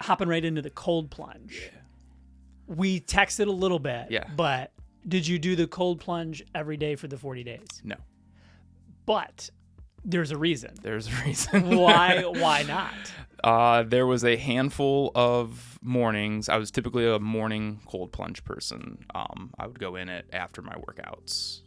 hopping right into the cold plunge. Yeah. We texted a little bit, Yeah. but did you do the cold plunge every day for the 40 days? No. But there's a reason. There's a reason. Why not? There was a handful of mornings. I was typically a morning cold plunge person. I would go in it after my workouts.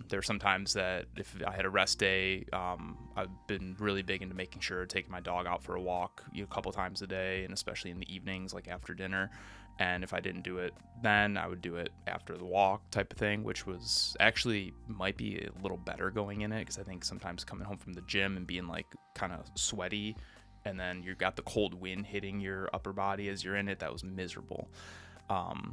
There are some times that if I had a rest day, I've been really big into making sure taking my dog out for a walk a couple times a day, and especially in the evenings, like after dinner. And if I didn't do it then, I would do it after the walk type of thing, which was actually might be a little better going in it, because I think sometimes coming home from the gym and being like kind of sweaty, and then you've got the cold wind hitting your upper body as you're in it, that was miserable.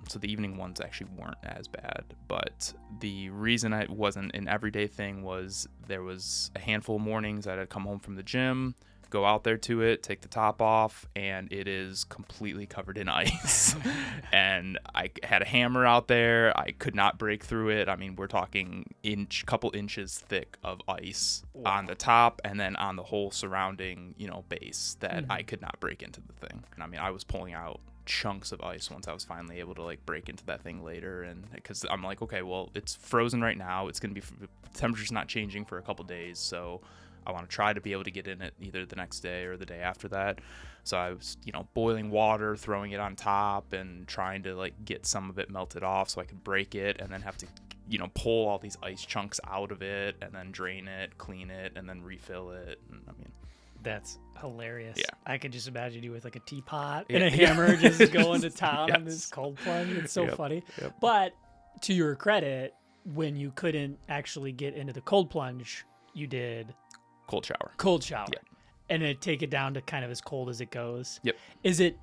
So the evening ones actually weren't as bad, but the reason it wasn't an everyday thing was there was a handful of mornings that I'd come home from the gym, go out there to it, take the top off, and it is completely covered in ice. And I had a hammer out there. I could not break through it. I mean, we're talking couple inches thick of ice on the top, and then on the whole surrounding, base that I could not break into the thing. And I mean, I was pulling out chunks of ice once I was finally able to like break into that thing later, and because I'm like, okay, well, it's frozen right now. It's gonna be, the temperature's not changing for a couple days, so I want to try to be able to get in it either the next day or the day after that. So I was, boiling water, throwing it on top, and trying to like get some of it melted off so I could break it, and then have to, pull all these ice chunks out of it, and then drain it, clean it, and then refill it. And I mean, that's hilarious. Yeah. I could just imagine you with like a teapot and a hammer just going to town on this cold plunge. It's so funny. Yep. But to your credit, when you couldn't actually get into the cold plunge, you did cold shower. Yep. And then take it down to kind of as cold as it goes. Yep. Is it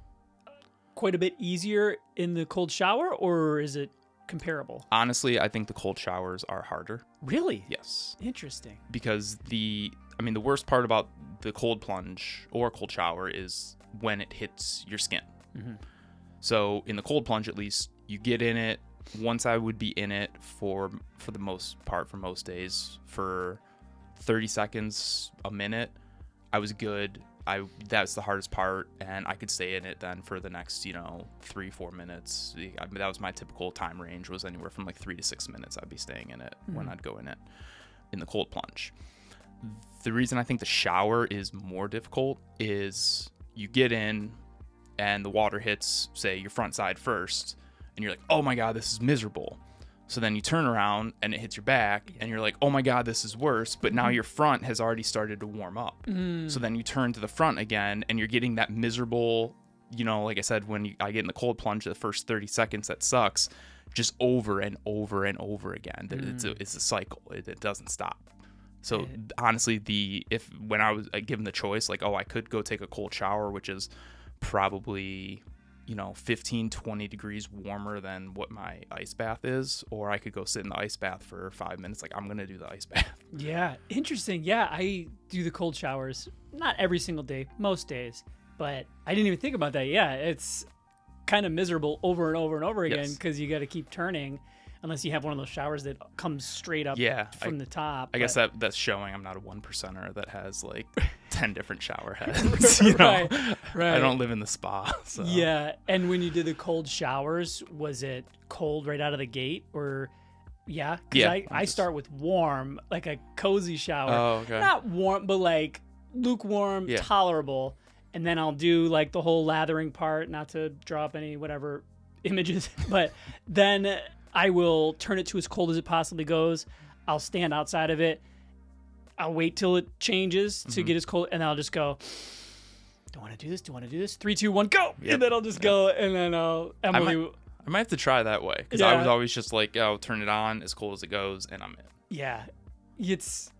quite a bit easier in the cold shower, or is it comparable? Honestly, I think the cold showers are harder. Really? Yes. Interesting. Because the worst part about the cold plunge or cold shower is when it hits your skin. Mm-hmm. So in the cold plunge, at least, you get in it. Once I would be in it for the most part, for most days, for 30 seconds, a minute, I was good. That's the hardest part, and I could stay in it then for the next 3-4 minutes. That was my typical time range, was anywhere from like 3 to 6 minutes. I'd be staying in it when I'd go in it in the cold plunge. The reason I think the shower is more difficult is you get in and the water hits, say, your front side first, and you're like, oh my god, this is miserable. So then you turn around and it hits your back, and you're like, oh my god, this is worse. But now your front has already started to warm up. So then you turn to the front again, and you're getting that miserable, like I said, when I get in the cold plunge, the first 30 seconds, that sucks, just over and over and over again. It's a cycle. It doesn't stop. So honestly, when I was given the choice, like, I could go take a cold shower, which is probably 15-20 degrees warmer than what my ice bath is, or I could go sit in the ice bath for 5 minutes. Like, I'm gonna do the ice bath. Yeah, interesting. Yeah, I do the cold showers not every single day, most days, but I didn't even think about that. Yeah, it's kind of miserable over and over and over again, because you got to keep turning, unless you have one of those showers that comes straight up from the top. I guess that's showing I'm not a 1%er that has like 10 different shower heads. Right. I don't live in the spa. So. Yeah, and when you did the cold showers, was it cold right out of the gate, or? Yeah, because I start with warm, like a cozy shower. Oh, okay. Not warm, but like lukewarm, tolerable. And then I'll do like the whole lathering part, not to draw up any whatever images, but then I will turn it to as cold as it possibly goes. I'll stand outside of it. I'll wait till it changes to get as cold, and I'll just go, do I want to do this? Do I want to do this? 3, 2, 1, go! Yep. And then I'll just go, and then Emily... I might have to try that way, because I was always just like, turn it on as cold as it goes, and I'm in. Yeah.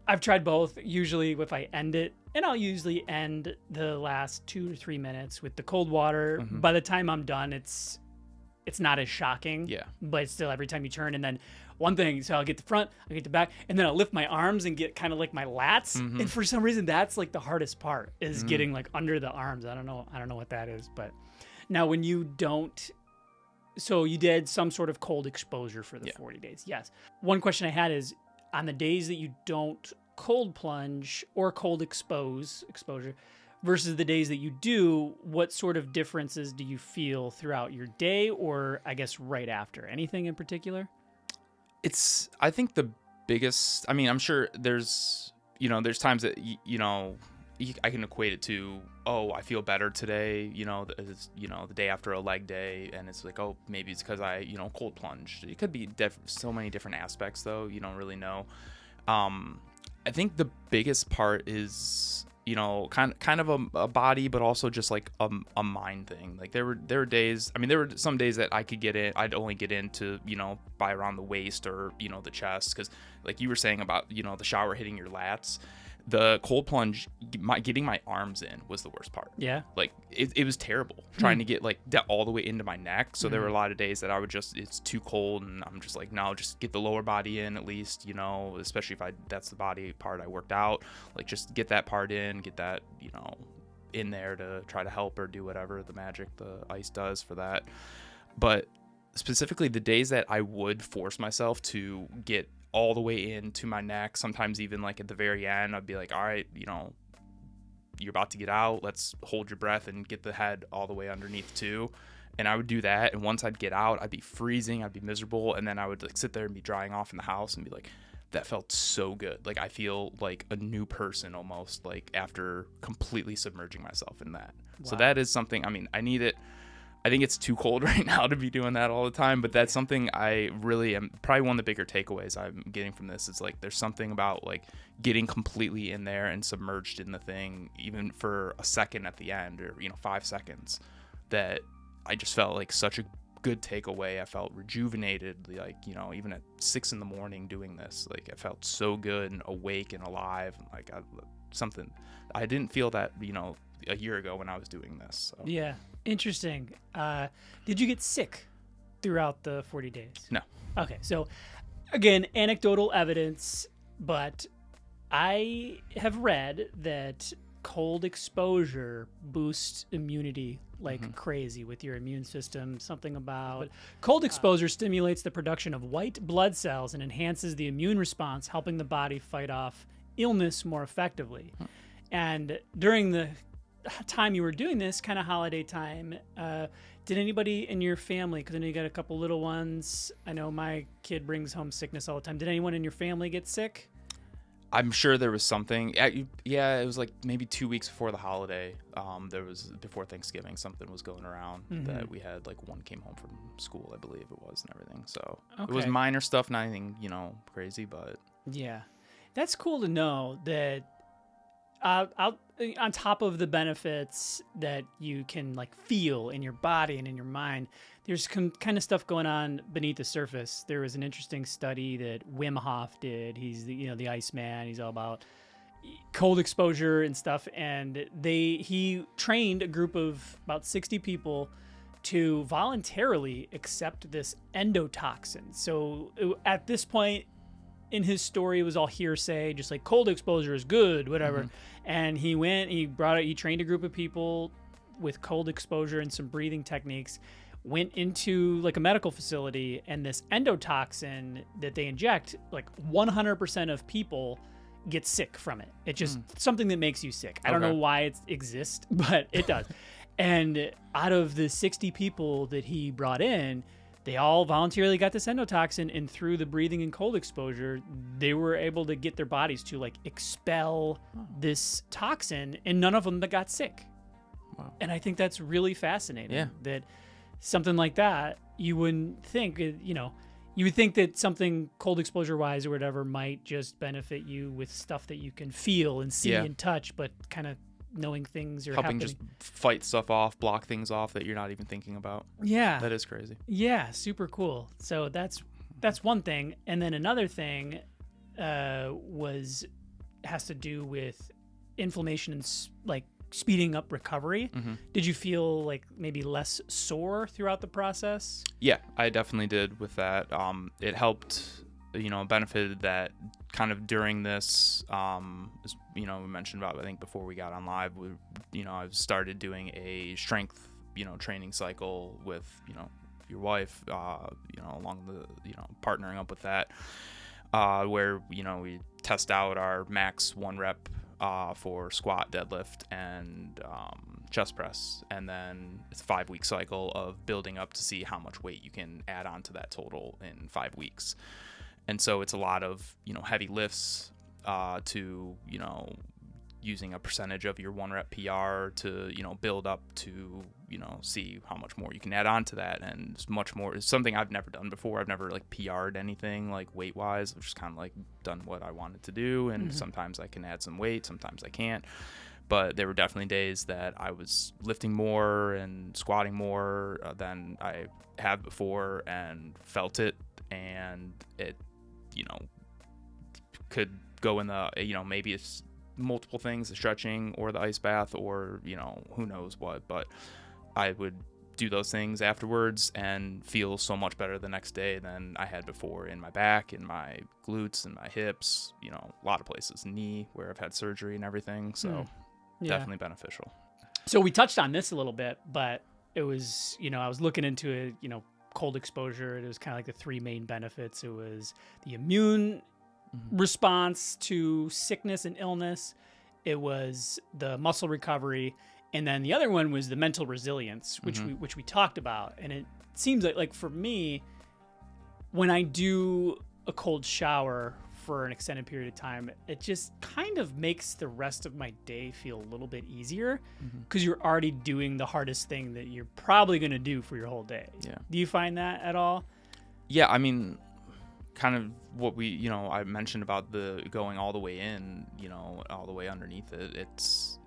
I've tried both. Usually if I end it, and I'll usually end the last 2 to 3 minutes with the cold water. By the time I'm done, it's not as shocking. Yeah. But still, every time you turn, and then one thing, so I'll get the front, I'll get the back, and then I'll lift my arms and get kind of like my lats. And for some reason, that's like the hardest part, is getting like under the arms. I don't know what that is. But now when you don't, so you did some sort of cold exposure for the 40 days. Yes. One question I had is, on the days that you don't cold plunge or cold exposure, versus the days that you do, what sort of differences do you feel throughout your day, or I guess right after? Anything in particular? I think the biggest, I mean, I'm sure there's times that, I can equate it to, oh, I feel better today, the day after a leg day. And it's like, oh, maybe it's because I, cold plunged. It could be so many different aspects, though. You don't really know. I think the biggest part is, kind of a body, but also just like a mind thing. Like there were days, I mean, there were some days that I'd only get into, by around the waist or, the chest. Cause like you were saying about, the shower hitting your lats, the cold plunge, getting my arms in was the worst part. Yeah. Like it was terrible trying to get like that all the way into my neck. So there were a lot of days that I would it's too cold and I'm just like, no, just get the lower body in at least, especially if that's the body part I worked out, like just get that part in, get that, in there to try to help or do whatever the magic the ice does for that. But specifically the days that I would force myself to get all the way into my neck, sometimes even like at the very end, I'd be like, all right, you're about to get out, let's hold your breath and get the head all the way underneath too. And I would do that, and once I'd get out, I'd be freezing, I'd be miserable, and then I would like sit there and be drying off in the house and be like, that felt so good. Like I feel like a new person almost, like after completely submerging myself in that. Wow. So that is something, I mean, I need it. I think it's too cold right now to be doing that all the time, but that's something I really am, probably one of the bigger takeaways I'm getting from this is like there's something about like getting completely in there and submerged in the thing, even for a second at the end or 5 seconds, that I just felt like such a good takeaway. I felt rejuvenated, like even at 6 a.m. doing this, like I felt so good and awake and alive, and like something I didn't feel that a year ago when I was doing this. So. Yeah. Interesting. Did you get sick throughout the 40 days? No. Okay. So again, anecdotal evidence, but I have read that cold exposure boosts immunity like crazy with your immune system. Something about cold exposure stimulates the production of white blood cells and enhances the immune response, helping the body fight off illness more effectively. And during the time you were doing this kind of holiday time, did anybody in your family, because I know you got a couple little ones, I know my kid brings home sickness all the time, did anyone in your family get sick? I'm sure there was something. Yeah, it was like maybe 2 weeks before the holiday. There was before Thanksgiving, something was going around that we had, like one came home from school, I believe it was, and everything. So It was minor stuff, not anything crazy, but yeah, that's cool to know that. On top of the benefits that you can like feel in your body and in your mind, there's kind of stuff going on beneath the surface. There was an interesting study that Wim Hof did. He's the Iceman. He's all about cold exposure and stuff. And he trained a group of about 60 people to voluntarily accept this endotoxin. So at this point in his story, it was all hearsay, just like cold exposure is good, whatever. And he trained a group of people with cold exposure and some breathing techniques, went into like a medical facility, and this endotoxin that they inject, like 100% of people get sick from it. It's just something that makes you sick. I don't know why it exists, but it does. And out of the 60 people that he brought in, they all voluntarily got this endotoxin, and through the breathing and cold exposure, they were able to get their bodies to like expel this toxin, and none of them that got sick. Wow. And I think that's really fascinating. Yeah. That something like that, you wouldn't think, you would think that something cold exposure wise or whatever might just benefit you with stuff that you can feel and see and touch, but kind of knowing things are helping happening. Just fight stuff off, block things off that you're not even thinking about. Yeah. That is crazy. Yeah, super cool. So that's one thing. And then another thing has to do with inflammation and like speeding up recovery. Did you feel like maybe less sore throughout the process? Yeah, I definitely did with that. It helped, benefited that kind of during this, we mentioned about, I think before we got on live, I've started doing a strength, training cycle with, your wife, along the, partnering up with that, where, we test out our max 1 rep for squat, deadlift, and chest press, and then it's a 5-week cycle of building up to see how much weight you can add on to that total in 5 weeks. And so it's a lot of, heavy lifts to, using a percentage of your 1 rep PR to, build up to, see how much more you can add on to that. And it's much more, it's something I've never done before. I've never like PR'd anything like weight wise. I've just kind of like done what I wanted to do. And sometimes I can add some weight, sometimes I can't. But there were definitely days that I was lifting more and squatting more than I have before and felt it. And it, could go in the, maybe it's multiple things, the stretching or the ice bath or, who knows what. But I would do those things afterwards and feel so much better the next day than I had before in my back, in my glutes, and my hips, a lot of places, knee where I've had surgery and everything. So definitely beneficial. So we touched on this a little bit, but it was, I was looking into it, cold exposure. It was kind of like the 3 main benefits. It was the immune response to sickness and illness. It was the muscle recovery. And then the other one was the mental resilience, which we talked about. And it seems like for me, when I do a cold shower for an extended period of time, it just kind of makes the rest of my day feel a little bit easier because you're already doing the hardest thing that you're probably going to do for your whole day. Yeah. Do you find that at all? Yeah, I mean, kind of what we, I mentioned about the going all the way in, all the way underneath it. It's,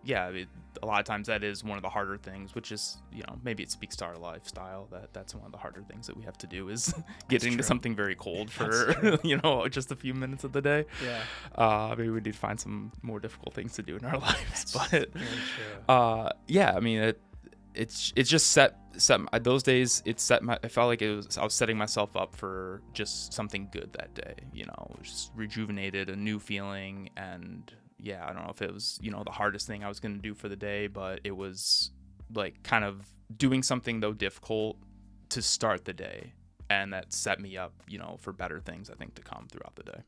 a lot of times that is one of the harder things, which is, maybe it speaks to our lifestyle that's one of the harder things that we have to do is getting to something very cold for, just a few minutes of the day. Yeah. Maybe we need to find some more difficult things to do in our lives. But I mean, it's just set those days. I felt like I was setting myself up for just something good that day, just rejuvenated, a new feeling. And I don't know if it was, the hardest thing I was going to do for the day, but it was like kind of doing something though difficult to start the day. And that set me up, for better things, I think, to come throughout the day.